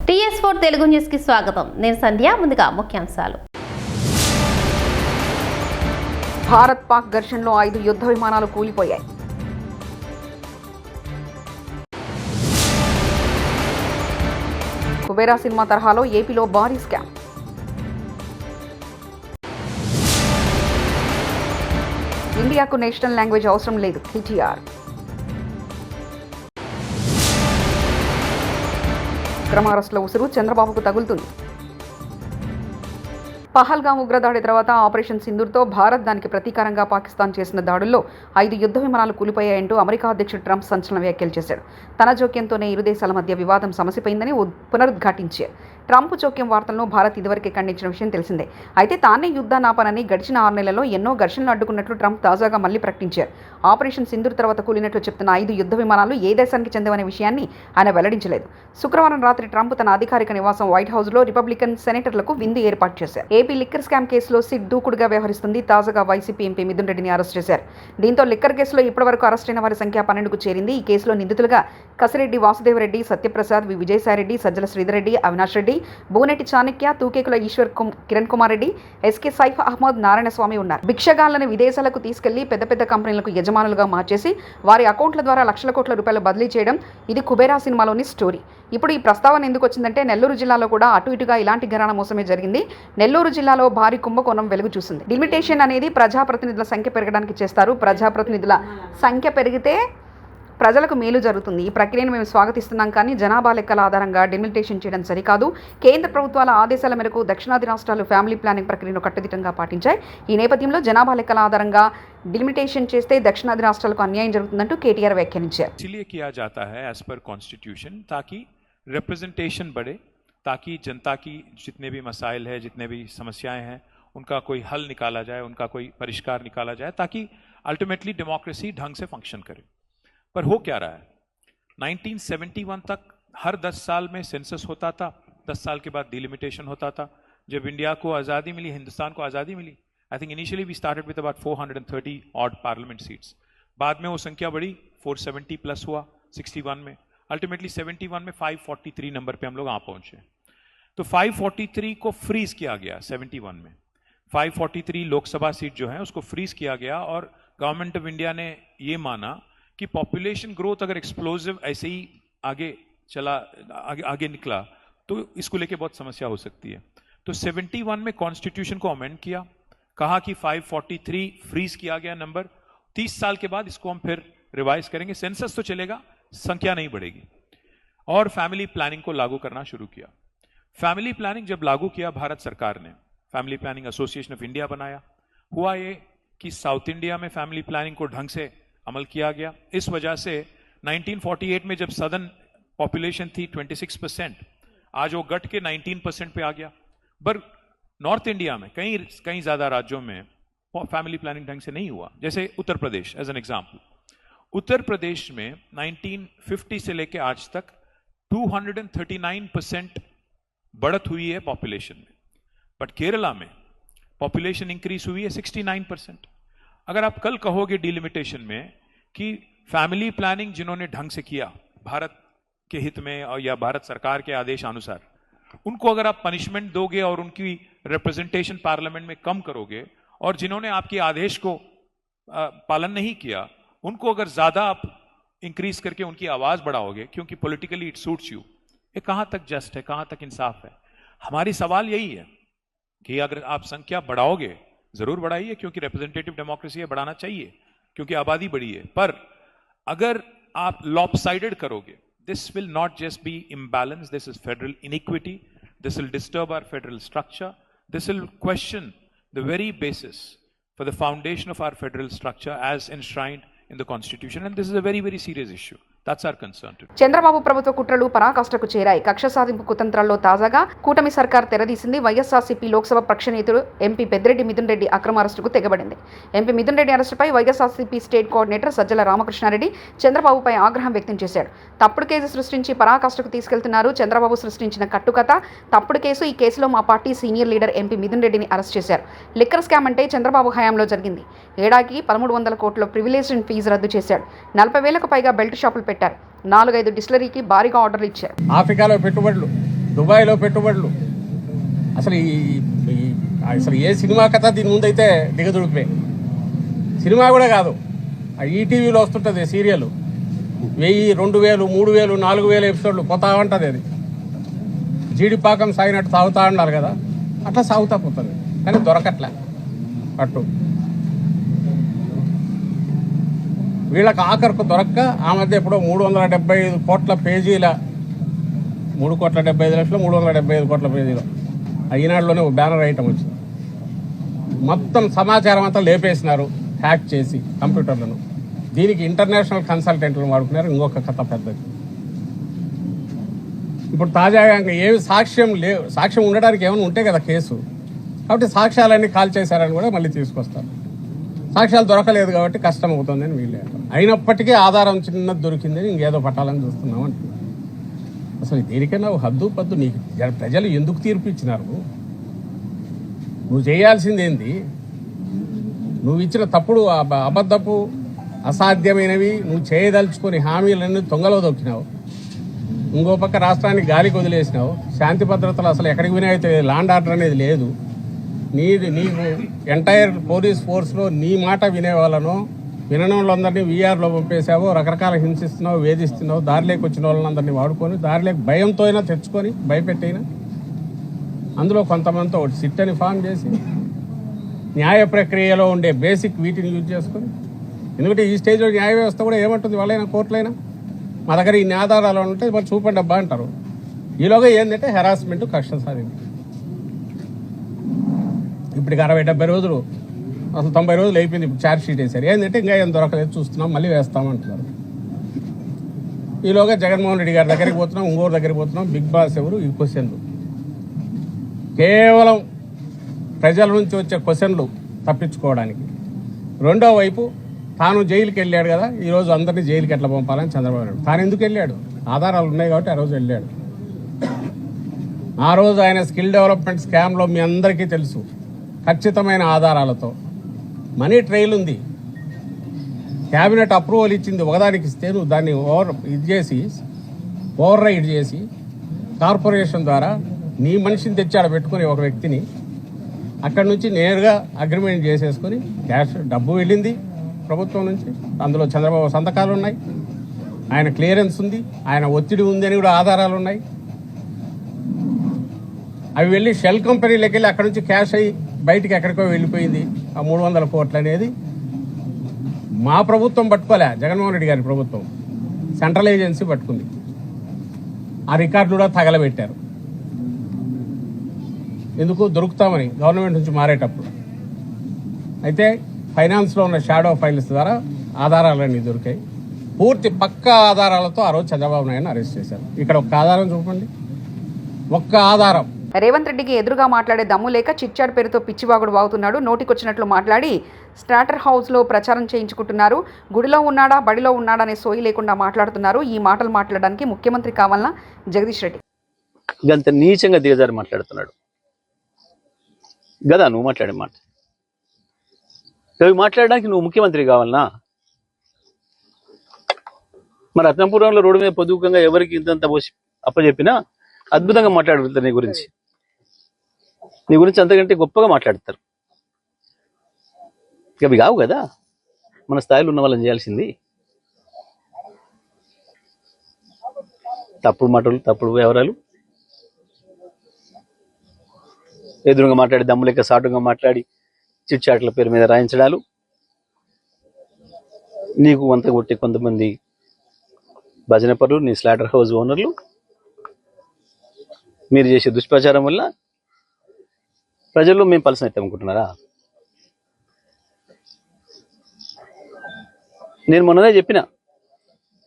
TS4 Telugu news కి స్వాగతం. నేను సంధ్య. ముందుగా ముఖ్యాంశాలు. భారత్ పాక్ ఘర్షణలో 5 యుద్ధ విమానాలు కూలిపోయాయి. కుబేరా సినిమా తరహాలో ఏపీలో భారీ స్కామ్. ఇండియాకు నేషనల్ లాంగ్వేజ్ అవసరం లేదు KTR. అక్రమ అరెస్టుల ఉసురు చంద్రబాబుకు తగులుతుంది. పహల్గామ్ ఉగ్రదాడి తర్వాత ఆపరేషన్ సింధూర్తో భారత్ దానికి ప్రతీకారంగా పాకిస్తాన్ చేసిన దాడుల్లో 5 యుద్ధ విమానాలు కూలిపోయాయంటూ అమెరికా అధ్యక్షుడు ట్రంప్ సంచలన వ్యాఖ్యలు చేశారు. తన జోక్యంతోనే ఇరు దేశాల మధ్య వివాదం సమసిపోయిందని పునరుద్ఘాటించారు. ట్రంప్ జోక్యం వార్తలను భారత్ ఇదివరకే ఖండించిన విషయం తెలిసిందే. అయితే తానే యుద్ధానాపనని గడిచిన 6 నెలల్లో ఎన్నో ఘర్షణలు అడ్డుకున్నట్లు ట్రంప్ తాజాగా మళ్లీ ప్రకటించారు. ఆపరేషన్ సింధూర్ తర్వాత కూలినట్లు చెప్తున్న 5 యుద్ధ విమానాలు ఏ దేశానికి చెందవనే విషయాన్ని ఆయన వెల్లడించలేదు. శుక్రవారం రాత్రి ట్రంప్ తన అధికారిక నివాసం వైట్ హౌస్లో రిపబ్లికన్ సెనేటర్లకు విందు ఏర్పాటు చేశారు. ఏపీ లిక్కర్ స్కామ్ కేసులో సిట్ దూకుడుగా వ్యవహరిస్తుంది. తాజాగా వైసీపీ ఎంపీ మిథున్ రెడ్డిని అరెస్ట్ చేశారు. దీంతో లిక్కర్ కేసులో ఇప్పటివరకు అరెస్ట్ అయిన వారి సంఖ్య 12కు చేరింది. ఈ కేసులో నిందితులుగా కసిరెడ్డి వాసుదేవరెడ్డి, సత్యప్రసాద్, విజయసాయిరెడ్డి, సజ్జల శ్రీధర్రెడ్డి, అవినాష్ రెడ్డి, బూనెటి చాణక్య, తూకేకుల ఈశ్వర్, కిరణ్ కుమార్ రెడ్డి, ఎస్కే సైఫ్ అహ్మద్, నారాయణస్వామి ఉన్నారు. భిక్షగాళ్లను విదేశాలకు తీసుకెళ్లి పెద్ద పెద్ద కంపెనీలకు యజమానులుగా మార్చేసి వారి అకౌంట్ల ద్వారా లక్షల కోట్ల రూపాయలు బదిలీ చేయడం ఇది కుబేరా సినిమాలోని స్టోరీ. ఇప్పుడు ఈ ప్రస్తావన ఎందుకు వచ్చిందంటే నెల్లూరు జిల్లాలో కూడా అటు ఇటుగా ఇలాంటి ఘరానా మోసమే జరిగింది. నెల్లూరు జిల్లాలో భారీ కుంభకోణం వెలుగు చూసింది. డిలిమిటేషన్ అనేది ప్రజాప్రతినిధుల సంఖ్య పెరగడానికి చేస్తారు. ప్రజాప్రతినిధుల సంఖ్య పెరిగితే ప్రజలకు మేలు జరుగుతుంది. ఈ ప్రక్రియను మేము స్వాగతిస్తున్నాం. కానీ జనాభా లెక్కల ఆధారంగా డిలిమిటేషన్ చేయడం సరికాదు. కేంద్ర ప్రభుత్వాల ఆదేశాల మేరకు దక్షిణాది రాష్ట్రాలు ఫ్యామిలీ ప్లానింగ్ ప్రక్రియను కట్టుదిట్టంగా పాటించాయి. ఈ నేపథ్యంలో జనాభా లెక్కల ఆధారంగా డిలిమిటేషన్ చేస్తే దక్షిణాది రాష్ట్రాలకు అన్యాయం జరుగుతుందంటూ కేటీఆర్ వ్యాఖ్యానించారు. रिप्रेजेंटेशन बढ़े ताकि जनता की जितने भी मसाइल है, जितने भी समस्याएं हैं, उनका कोई हल निकाला जाए, उनका कोई परिष्कार निकाला जाए, ताकि अल्टीमेटली डेमोक्रेसी ढंग से फंक्शन करे. पर हो क्या रहा है? 1971 तक हर 10 साल में सेंसस होता था. 10 साल के बाद डिलिमिटेशन होता था. जब इंडिया को आज़ादी मिली, हिंदुस्तान को आज़ादी मिली, I think initially we started with about 430 odd parliament seats. बाद में वो संख्या बढ़ी, 470 प्लस हुआ 61 में. अल्टीमेटली 71 में 543 नंबर पे हम लोग आ पहुंचे. तो 543 को फ्रीज किया गया. 71 में 543 लोकसभा सीट जो है उसको फ्रीज किया गया और गवर्नमेंट ऑफ इंडिया ने ये माना कि पॉपुलेशन ग्रोथ अगर एक्सप्लोसिव ऐसे ही आगे निकला तो इसको लेके बहुत समस्या हो सकती है. तो 71 में कॉन्स्टिट्यूशन को अमेंड किया, कहा कि 543 फ्रीज किया गया नंबर. 30 साल के बाद इसको हम फिर रिवाइज करेंगे. सेंसस तो चलेगा, संख्या नहीं बढ़ेगी. और फैमिली प्लानिंग को लागू करना शुरू किया. फैमिली प्लानिंग जब लागू किया भारत सरकार ने, family planning association of India बनाया. हुआ ये कि साउथ इंडिया में फैमिली प्लानिंग को ढंग से अमल किया गया. इस वजह से 1948 में जब सदर्न पॉपुलेशन थी 26%, आज वो घट के 19% पे आ गया. पर नॉर्थ इंडिया में कई ज्यादा राज्यों में फैमिली प्लानिंग ढंग से नहीं हुआ. जैसे Uttar Pradesh as an example. Uttar Pradesh में 1950 से लेकर आज तक 239% बढ़त हुई है पॉपुलेशन में. बट केरला में पॉपुलेशन इंक्रीज हुई है 69%. अगर आप कल कहोगे डिलिमिटेशन में कि फैमिली प्लानिंग जिन्होंने ढंग से किया भारत के हित में और या भारत सरकार के आदेश अनुसार, उनको अगर आप पनिशमेंट दोगे और उनकी रिप्रेजेंटेशन पार्लियामेंट में कम करोगे, और जिन्होंने आपके आदेश को पालन नहीं किया उनको अगर ज्यादा आप इंक्रीज करके उनकी आवाज बढ़ाओगे क्योंकि पॉलिटिकली इट सूट्स यू, ये कहां तक जस्ट है, कहां तक इंसाफ है? हमारी सवाल यही है कि अगर आप संख्या बढ़ाओगे, जरूर बढ़ाइए क्योंकि रिप्रेजेंटेटिव डेमोक्रेसी है, बढ़ाना चाहिए क्योंकि आबादी बढ़ी है. पर अगर आप लॉपसाइडेड करोगे, this will not just be imbalance, this is federal inequity, this will disturb our federal structure, this will question the very basis for the foundation of our federal structure as enshrined in the constitution, and this is a very, very serious issue. That's our concern today. Chandrababu ప్రభుత్వ కుట్రలు పరాకాష్ఠకు చేరాయి. కక్ష సాధింపు కుతంత్రాల్లో తాజాగా కూటమి సర్కార్ తెరదీసింది. వైఎస్ఆర్సీపీ లోక్సభ పక్ష నేతలు ఎంపీ పెద్దిరెడ్డి మిథున్ రెడ్డి అక్రమ అరెస్టుకు తెగబడింది. ఎంపీ మిథున్ రెడ్డి అరెస్టుపై వైఎస్ఆర్సీపీ స్టేట్ కోఆర్డినేటర్ సజ్జల రామకృష్ణారెడ్డి చంద్రబాబుపై ఆగ్రహం వ్యక్తం చేశాడు. తప్పుడు కేసు సృష్టించి పరాకాష్ఠకు తీసుకెళ్తున్నారు. చంద్రబాబు సృష్టించిన కట్టుకథ తప్పుడు కేసు. ఈ కేసులో మా party senior leader MP Mithun రెడ్డిని అరెస్ట్ చేశారు. లిక్కర్ స్కామ్ అంటే చంద్రబాబు హయాంలో జరిగింది. ఏడాదికి 1300 కోట్ల ప్రివిలేజ్డ్ ఫీజు రద్దు చేశాడు. 40,000కు పైగా బెల్ట్ షాపులు పెట్టారు. 4-5 డిస్టిలరీకి భారీగా ఆర్డర్లు ఇచ్చారు. ఆఫ్రికాలో పెట్టుబడులు దుబాయ్లో పెట్టుబడులు. అసలు అసలు ఏ సినిమా కథ దీని ముందైతే దిగదుడిపే. సినిమా కూడా కాదు, ఈటీవీలో వస్తుంటుంది సీరియల్, 1000, 2000, 3000, 4000 ఎపిసోడ్లు పోతా ఉంటుంది. అది జీడిపాకం సాగినట్టు సాగుతూ ఉన్నారు కదా, అట్లా సాగుతా పోతుంది. కానీ దొరకట్లే అట్టు. వీళ్ళకి ఆఖరికి దొరక్క ఆ మధ్య ఎప్పుడో 375 కోట్ల పేజీల 3,75,00,000 375 కోట్ల పేజీలో ఈనాడులోనే ఒక బ్యానర్ ఐటమ్ వచ్చింది. మొత్తం సమాచారం అంతా లేపేసినారు హ్యాక్ చేసి కంప్యూటర్లను. దీనికి ఇంటర్నేషనల్ కన్సల్టెంట్లను వాడుకున్నారు. ఇంకొక కథ పెద్దది. ఇప్పుడు తాజాగా ఇంకా ఏమి సాక్ష్యం ఉండడానికి ఏమైనా ఉంటే కదా కేసు, కాబట్టి సాక్ష్యాలన్నీ కాల్ చేశారని కూడా మళ్ళీ తీసుకొస్తారు. సాక్ష్యాలు దొరకలేదు కాబట్టి కష్టం అవుతుందని వీళ్ళే. అయినప్పటికీ ఆధారం చిన్నది దొరికిందని ఇంకేదో పట్టాలని చూస్తున్నాం అంటున్నారు. అసలు దేనికైనా హద్దు పద్దు. నీకు ప్రజలు ఎందుకు తీర్పు ఇచ్చినారు? నువ్వు చేయాల్సిందేంది? నువ్వు ఇచ్చిన తప్పుడు అబద్ధపు అసాధ్యమైనవి నువ్వు చేయదలుచుకొని హామీలన్నీ తొంగలో దొక్కినావు. ఇంకో పక్క రాష్ట్రాన్ని గాలికి వదిలేసినావు. శాంతి భద్రతలు అసలు ఎక్కడికి వినాయితే లాండ్ ఆర్డర్ అనేది లేదు. నీకు ఎంటైర్ పోలీస్ ఫోర్స్లో నీ మాట వినేవాళ్ళను వినని వాళ్ళందరినీ వీఆర్లో పంపేసావు. రకరకాల హింసిస్తున్నావు, వేధిస్తున్నావు. దారిలోకి వచ్చిన వాళ్ళందరినీ వాడుకొని దారిలోకి భయంతో అయినా తెచ్చుకొని భయపెట్టైనా అందులో కొంతమందితో ఒకటి సిట్ అని ఫామ్ చేసి న్యాయ ప్రక్రియలో ఉండే బేసిక్ వీటిని యూజ్ చేసుకొని. ఎందుకంటే ఈ స్టేజ్లో న్యాయ వ్యవస్థ కూడా ఏమంటుంది, వాళ్ళైనా కోర్టులైనా మా దగ్గర ఇన్ని ఆధారాలు ఉంటే మరి చూపండి అబ్బా అంటారు. ఈలోగా ఏంటంటే హెరాస్మెంట్, కక్ష సాధింపు. ఇప్పటికి 60-70 రోజులు, అసలు 90 రోజులు అయిపోయింది. ఇప్పుడు ఛార్జ్ షీట్ వేశారు. ఏంటంటే ఇంకా ఏం దొరకలేదు, చూస్తున్నాం, మళ్ళీ వేస్తామంటున్నారు. ఈలోగా జగన్మోహన్ రెడ్డి గారి దగ్గరికి పోతున్నాం, ఇంకోరు దగ్గరికి పోతున్నాం. బిగ్ బాస్ ఎవరు? ఈ క్వశ్చన్లు కేవలం ప్రజల నుంచి వచ్చే క్వశ్చన్లు తప్పించుకోవడానికి. రెండో వైపు తాను జైలుకి వెళ్ళాడు కదా, ఈరోజు అందరినీ జైలుకి ఎట్లా పంపాలని చంద్రబాబు నాయుడు. తాను ఎందుకు వెళ్ళాడు? ఆధారాలు ఉన్నాయి కాబట్టి ఆ రోజు వెళ్ళాడు. ఆ రోజు ఆయన స్కిల్ డెవలప్మెంట్ స్కామ్లో మీ అందరికీ తెలుసు, ఖచ్చితమైన ఆధారాలతో మనీ ట్రైల్ ఉంది. క్యాబినెట్ అప్రూవల్ ఇచ్చింది ఒకదానికి ఇస్తే నువ్వు దాన్ని ఓవర్ రైడ్ చేసి కార్పొరేషన్ ద్వారా నీ మనిషిని తెచ్చాడ పెట్టుకుని ఒక వ్యక్తిని అక్కడి నుంచి నేరుగా అగ్రిమెంట్ చేసేసుకొని క్యాష్ డబ్బు వెళ్ళింది ప్రభుత్వం నుంచి. అందులో చంద్రబాబు సంతకాలు ఉన్నాయి, ఆయన క్లియరెన్స్ ఉంది, ఆయన ఒత్తిడి ఉంది అని కూడా ఆధారాలు ఉన్నాయి. అవి వెళ్ళి షెల్ కంపెనీలోకి వెళ్ళి అక్కడి నుంచి క్యాష్ అయ్యి బయటికి ఎక్కడికో వెళ్ళిపోయింది. ఆ 300 కోట్లు అనేది మా ప్రభుత్వం పట్టుకోలే, జగన్మోహన్ రెడ్డి గారి ప్రభుత్వం సెంట్రల్ ఏజెన్సీ పట్టుకుంది. ఆ రికార్డులు కూడా తగలబెట్టారు. ఎందుకు? దొరుకుతామని గవర్నమెంట్ నుంచి మారేటప్పుడు. అయితే ఫైనాన్స్లో ఉన్న షాడో ఫైల్స్ ద్వారా ఆధారాలన్నీ దొరికాయి. పూర్తి పక్కా ఆధారాలతో ఆ రోజు చంద్రబాబు నాయుడుని అరెస్ట్ చేశారు. ఇక్కడ ఒక్క ఆధారం చూపండి, ఒక్క ఆధారం. రేవంత్ రెడ్డికి ఎదురుగా మాట్లాడే దమ్ము లేక చిట్చాట్ పేరుతో పిచ్చివాగుడు వాగుతున్నాడు. నోటికొచ్చినట్లు మాట్లాడి స్టార్టర్ హౌస్లో ప్రచారం చేయించుకుంటున్నారు. గుడిలో ఉన్నాడా బడిలో ఉన్నాడా అనే సోయి లేకుండా మాట్లాడుతున్నారు. ఈ మాటలు మాట్లాడడానికి ముఖ్యమంత్రి కావాలన్నా జగదీష్ రెడ్డి అంత నీచంగా దిగజారి మాట్లాడుతున్నాడు కదా. నువ్వు మాట్లాడే మాట మాట్లాడడానికి నువ్వు ముఖ్యమంత్రి కావాలనా? మరి రత్నపురంలో రోడ్డు మీద పొదుపుకంగా ఎవరికి ఇంతంత పోసి అప్పచెప్పినా అద్భుతంగా మాట్లాడుతారు నీ గురించి. నీ గురించి అంతకంటే గొప్పగా మాట్లాడతారు. ఇక అవి కావు కదా మన స్థాయిలో ఉన్న వాళ్ళని చేయాల్సింది. తప్పుడు మాటలు, తప్పుడు వ్యవహారాలు, ఎదురుగా మాట్లాడి దమ్ము లెక్క సాటుగా మాట్లాడి చిట్చాట్ల పేరు మీద రాయించడాలు, నీకు వంత కొట్టే కొంతమంది భజన పరులు, నీ స్లాటర్ హౌస్ ఓనర్లు, మీరు చేసే దుష్ప్రచారం వల్ల ప్రజల్లో మేము పలసన అయితే అనుకుంటున్నారా? నేను మొన్ననే చెప్పిన,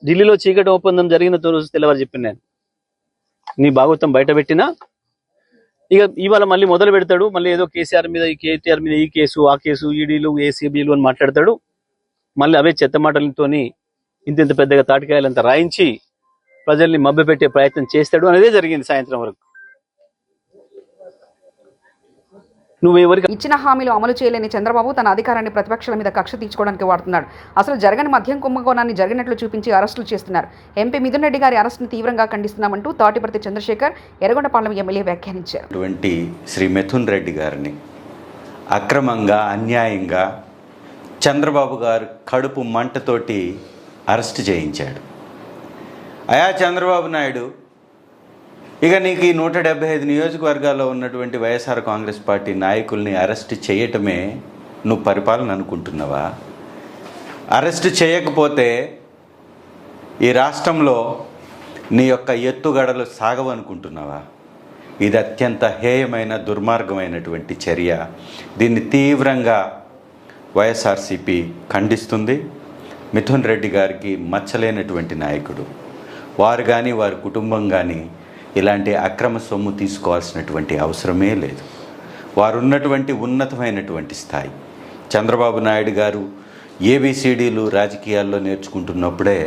ఢిల్లీలో చీకటి ఒప్పందం జరిగిన రోజు తెల్లవారు చెప్పిన నేను, నీ భాగవతం బయట పెట్టినా ఇక ఇవాళ మళ్ళీ మొదలు పెడతాడు. మళ్ళీ ఏదో కేసీఆర్ మీద, ఈ కేటీఆర్ మీద ఈ కేసు, ఆ కేసు, ఈడీలు, ఏసీబీలు అని మాట్లాడతాడు. మళ్ళీ అవే చెత్త మాటలతోని ఇంత పెద్దగా తాటికాయలంతా రాయించి ప్రజల్ని మభ్యపెట్టే ప్రయత్నం చేస్తాడు. అనేదే జరిగింది సాయంత్రం వరకు. నువ్వు ఎవరికి ఇచ్చిన హామీలు అమలు చేయలేని చంద్రబాబు తన అధికారాన్ని ప్రతిపక్షాల మీద కక్ష తీర్చుకోవడానికి వాడుతున్నాడు. అసలు జరగని మద్యం కుంభకోణాన్ని జరిగినట్లు చూపించి అరెస్టులు చేస్తున్నారు. ఎంపీ మిథున్ రెడ్డి గారి అరెస్టును తీవ్రంగా ఖండిస్తున్నామంటూ తాటిపర్తి చంద్రశేఖర్ ఎర్రగొండపాలెం ఎమ్మెల్యే వ్యాఖ్యానించారు. అటువంటి శ్రీ మిథున్ రెడ్డి గారిని అక్రమంగా అన్యాయంగా చంద్రబాబు గారు కడుపు మంటతోటి అరెస్ట్ చేయించాడు. అయా చంద్రబాబు నాయుడు, ఇక నీకు ఈ 175 నియోజకవర్గాల్లో ఉన్నటువంటి వైఎస్ఆర్ కాంగ్రెస్ పార్టీ నాయకుల్ని అరెస్ట్ చేయటమే నువ్వు పరిపాలన అనుకుంటున్నావా? అరెస్ట్ చేయకపోతే ఈ రాష్ట్రంలో నీ యొక్క ఎత్తుగడలు సాగవనుకుంటున్నావా? ఇది అత్యంత హేయమైన దుర్మార్గమైనటువంటి చర్య. దీన్ని తీవ్రంగా వైఎస్ఆర్సీపీ ఖండిస్తుంది. మిథున్ రెడ్డి గారికి మచ్చలేనటువంటి నాయకుడు. వారు కానీ వారి కుటుంబం కానీ ఇలాంటి అక్రమ సొమ్ము తీసుకోవాల్సినటువంటి అవసరమే లేదు. వారు ఉన్నటువంటి ఉన్నతమైనటువంటి స్థాయి. చంద్రబాబు నాయుడు గారు ఏబిసిడీలు రాజకీయాల్లో నేర్చుకుంటున్నప్పుడే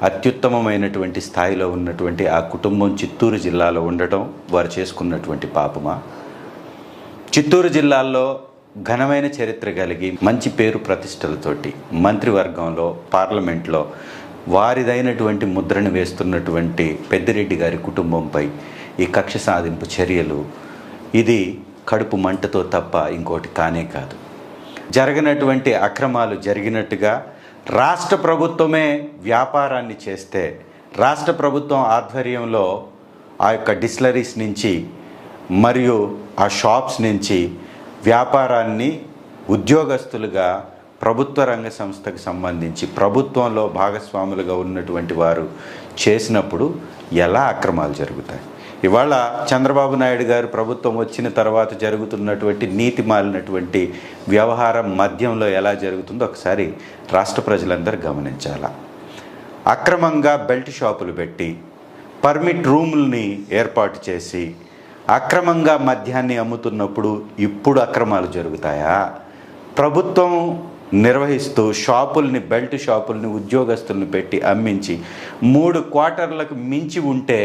అత్యుత్తమమైనటువంటి స్థాయిలో ఉన్నటువంటి ఆ కుటుంబం చిత్తూరు జిల్లాలో ఉండటం వారు చేసుకున్నటువంటి పాపమా? చిత్తూరు జిల్లాలో ఘనమైన చరిత్ర కలిగి మంచి పేరు ప్రతిష్టలతోటి మంత్రివర్గంలో పార్లమెంట్లో వారిదైనటువంటి ముద్రను వేస్తున్నటువంటి పెద్దిరెడ్డి గారి కుటుంబంపై ఈ కక్ష సాధింపు చర్యలు ఇది కడుపు మంటతో తప్ప ఇంకోటి కానే కాదు. జరగనటువంటి అక్రమాలు జరిగినట్టుగా రాష్ట్ర ప్రభుత్వమే వ్యాపారాన్ని చేస్తే, రాష్ట్ర ప్రభుత్వం ఆధ్వర్యంలో ఆ యొక్క డిస్టిలరీస్ నుంచి మరియు ఆ షాప్స్ నుంచి వ్యాపారాన్ని ఉద్యోగస్తులుగా ప్రభుత్వ రంగ సంస్థకు సంబంధించి ప్రభుత్వంలో భాగస్వాములుగా ఉన్నటువంటి వారు చేసినప్పుడు ఎలా అక్రమాలు జరుగుతాయి? ఇవాళ చంద్రబాబు నాయుడు గారు ప్రభుత్వం వచ్చిన తర్వాత జరుగుతున్నటువంటి నీతి మాలినటువంటి వ్యవహారం మద్యంలో ఎలా జరుగుతుందో ఒకసారి రాష్ట్ర ప్రజలందరూ గమనించాలా. అక్రమంగా బెల్ట్ షాపులు పెట్టి పర్మిట్ రూముల్ని ఏర్పాటు చేసి అక్రమంగా మద్యాన్ని అమ్ముతున్నప్పుడు ఇప్పుడు అక్రమాలు జరుగుతాయా? ప్రభుత్వం నిర్వహిస్తూ షాపుల్ని, బెల్ట్ షాపుల్ని ఉద్యోగస్తుల్ని పెట్టి అమ్మించి 3 క్వార్టర్లకు మించి ఉంటే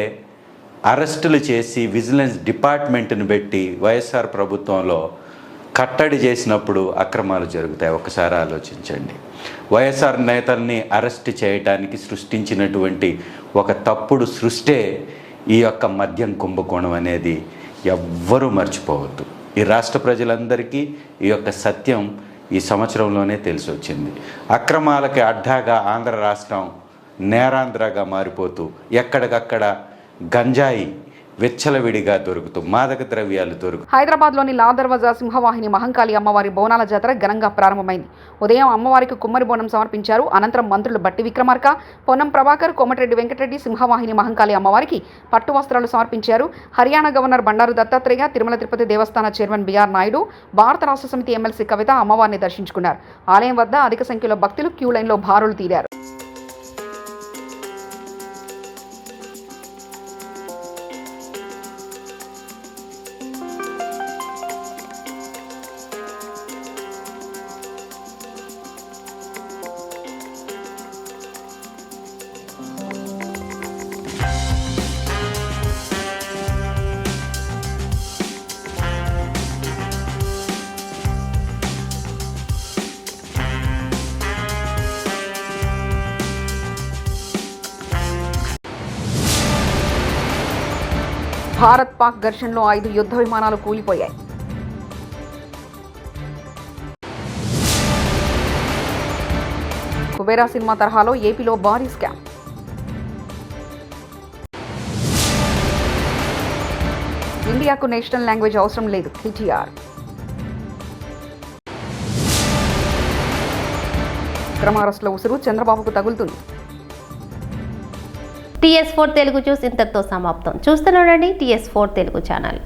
అరెస్టులు చేసి విజిలెన్స్ డిపార్ట్మెంట్ని పెట్టి వైఎస్ఆర్ ప్రభుత్వంలో కట్టడి చేసినప్పుడు అక్రమాలు జరుగుతాయి. ఒకసారి ఆలోచించండి. వైఎస్ఆర్ నేతల్ని అరెస్ట్ చేయడానికి సృష్టించినటువంటి ఒక తప్పుడు సృష్టే ఈ యొక్క మద్యం కుంభకోణం అనేది ఎవ్వరూ మర్చిపోవద్దు. ఈ రాష్ట్ర ప్రజలందరికీ ఈ యొక్క సత్యం ఈ సంవత్సరంలోనే తెలిసి వచ్చింది. అక్రమాలకి అడ్డాగా ఆంధ్ర రాష్ట్రం నేరాంధ్రగా మారిపోతూ ఎక్కడికక్కడ గంజాయి విచ్చలవిడిగా దొరుకుతూ మాదక ద్రవ్యాలు దొరుకుతూ హైదరాబాద్లోని లా దర్వాజా సింహవాహిని మహంకాళి అమ్మవారి బోనాల జాతర ఘనంగా ప్రారంభమైంది. ఉదయం అమ్మవారికి కుమ్మరి బోనం సమర్పించారు. అనంతరం మంత్రులు బట్టి విక్రమార్క, పొన్నం ప్రభాకర్, కోమటిరెడ్డి వెంకటరెడ్డి సింహవాహిని మహంకాళి అమ్మవారికి పట్టు వస్త్రాలు సమర్పించారు. హర్యానా గవర్నర్ బండారు దత్తాత్రేయ, తిరుమల తిరుపతి దేవస్థాన చైర్మన్ బిఆర్ నాయుడు, భారత రాష్ట్ర సమితి ఎమ్మెల్సీ కవిత అమ్మవారిని దర్శించుకున్నారు. ఆలయం వద్ద అధిక సంఖ్యలో భక్తులు క్యూ లైన్లో బారులు తీరారు. భారత్ పాక్ ఘర్షణలో 5 యుద్ధ విమానాలు కూలిపోయాయి. కుబేరా సినిమా తరహాలో ఏపీలో భారీ స్కామ్. ఇండియాకు నేషనల్ లాంగ్వేజ్ అవసరం లేదు, కేటీఆర్. అక్రమ అరెస్టుల ఉసురు చంద్రబాబుకు తగులుతుంది. TS4 తెలుగు న్యూస్ ఇంతటితో సమాప్తం. చూస్తూనే ఉండండి TS4 తెలుగు ఛానల్.